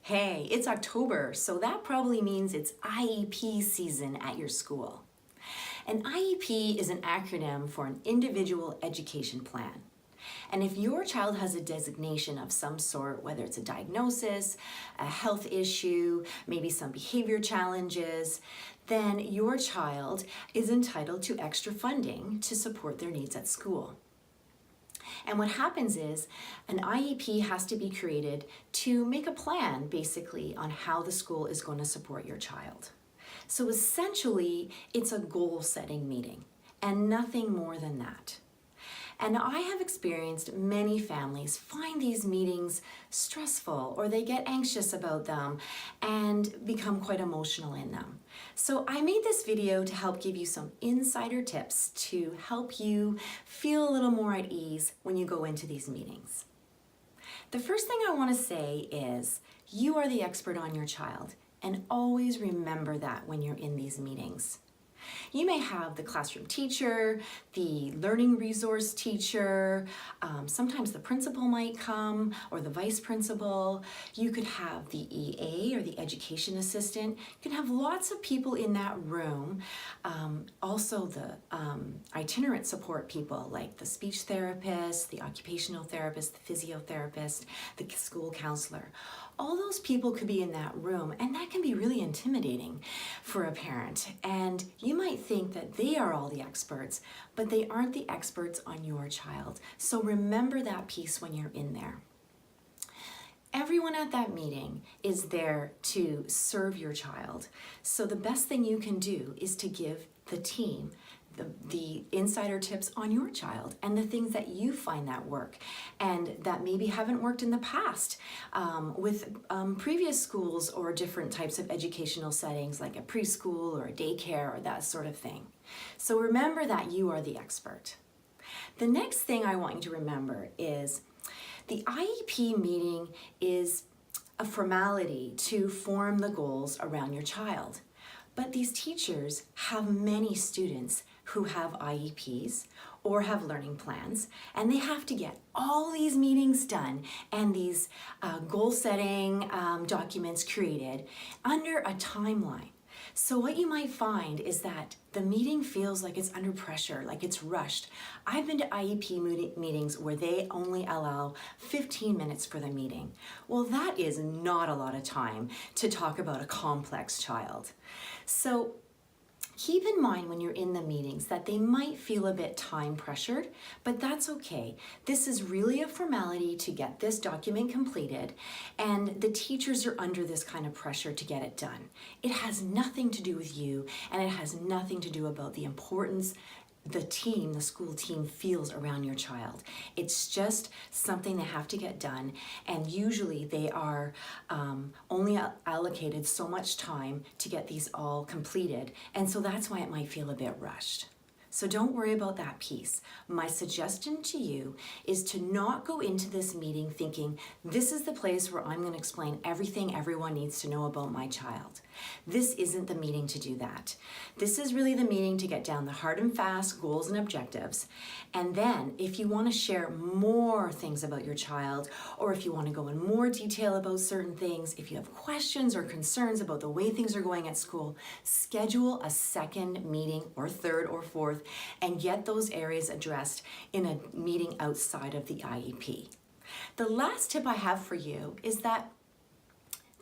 Hey, it's October, so that probably means it's IEP season at your school. An IEP is an acronym for an individual education plan. And if your child has a designation of some sort, whether it's a diagnosis, a health issue, maybe some behavior challenges, then your child is entitled to extra funding to support their needs at school. And what happens is an IEP has to be created to make a plan basically on how the school is going to support your child. So essentially, it's a goal setting meeting and nothing more than that. And I have experienced many families find these meetings stressful or they get anxious about them and become quite emotional in them. So I made this video to help give you some insider tips to help you feel a little more at ease when you go into these meetings. The first thing I want to say is you are the expert on your child, and always remember that when you're in these meetings. You may have the classroom teacher, the learning resource teacher, sometimes the principal might come or the vice principal. You could have the EA or the education assistant. You can have lots of people in that room. Also the itinerant support people like the speech therapist, the occupational therapist, the physiotherapist, the school counselor. All those people could be in that room, and that can be really intimidating for a parent. And you might think that they are all the experts, but they aren't the experts on your child. So remember that piece when you're in there. Everyone at that meeting is there to serve your child. So the best thing you can do is to give the team the insider tips on your child and the things that you find that work and that maybe haven't worked in the past with previous schools or different types of educational settings like a preschool or a daycare or that sort of thing. So remember that you are the expert. The next thing I want you to remember is the IEP meeting is a formality to form the goals around your child. But these teachers have many students who have IEPs or have learning plans, and they have to get all these meetings done and these goal setting documents created under a timeline. So what you might find is that the meeting feels like it's under pressure, like it's rushed. I've been to IEP meetings where they only allow 15 minutes for the meeting. Well, that is not a lot of time to talk about a complex child. So keep in mind when you're in the meetings that they might feel a bit time pressured, but that's okay. This is really a formality to get this document completed, and the teachers are under this kind of pressure to get it done. It has nothing to do with you, and it has nothing to do about the importance the school team feels around your child. It's just something they have to get done, and usually they are only allocated so much time to get these all completed, and so that's why it might feel a bit rushed. So don't worry about that piece. My suggestion to you is to not go into this meeting thinking, this is the place where I'm going to explain everything everyone needs to know about my child. This isn't the meeting to do that. This is really the meeting to get down the hard and fast goals and objectives. And then if you want to share more things about your child, or if you want to go in more detail about certain things, if you have questions or concerns about the way things are going at school, schedule a second meeting or third or fourth and get those areas addressed in a meeting outside of the IEP. The last tip I have for you is that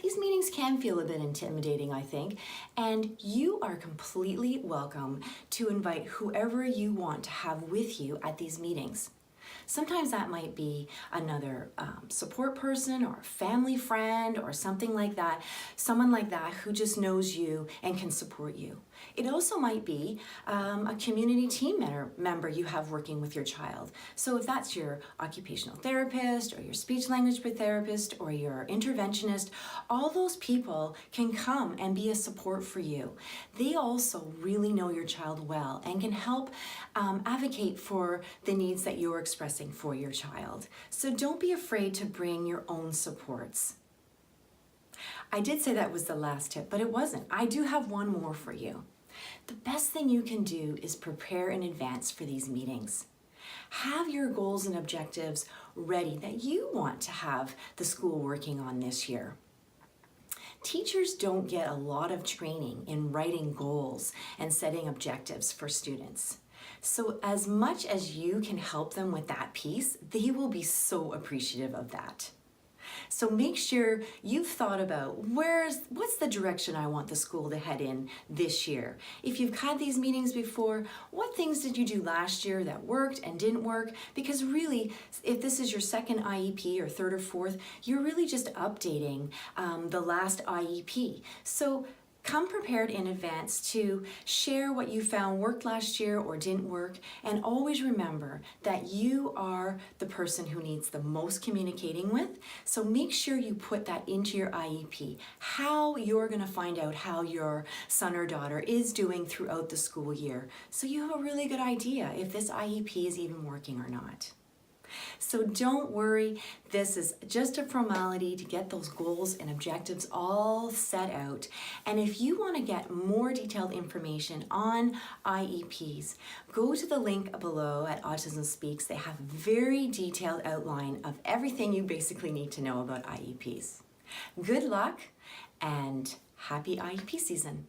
these meetings can feel a bit intimidating, I think, and you are completely welcome to invite whoever you want to have with you at these meetings. Sometimes that might be another support person or a family friend or something like that, someone like that who just knows you and can support you. It also might be a community team member you have working with your child. So if that's your occupational therapist or your speech language therapist or your interventionist, all those people can come and be a support for you. They also really know your child well and can help advocate for the needs that you're expressing for your child. So don't be afraid to bring your own supports. I did say that was the last tip, but it wasn't. I do have one more for you. The best thing you can do is prepare in advance for these meetings. Have your goals and objectives ready that you want to have the school working on this year. Teachers don't get a lot of training in writing goals and setting objectives for students. So as much as you can help them with that piece, they will be so appreciative of that. So make sure you've thought about what's the direction I want the school to head in this year. If you've had these meetings before, what things did you do last year that worked and didn't work? Because really, if this is your second IEP or third or fourth, you're really just updating the last IEP. So come prepared in advance to share what you found worked last year or didn't work, and always remember that you are the person who needs the most communicating with. So make sure you put that into your IEP, how you're going to find out how your son or daughter is doing throughout the school year, so you have a really good idea if this IEP is even working or not. So don't worry, this is just a formality to get those goals and objectives all set out. And if you want to get more detailed information on IEPs, go to the link below at Autism Speaks. They have a very detailed outline of everything you basically need to know about IEPs. Good luck and happy IEP season.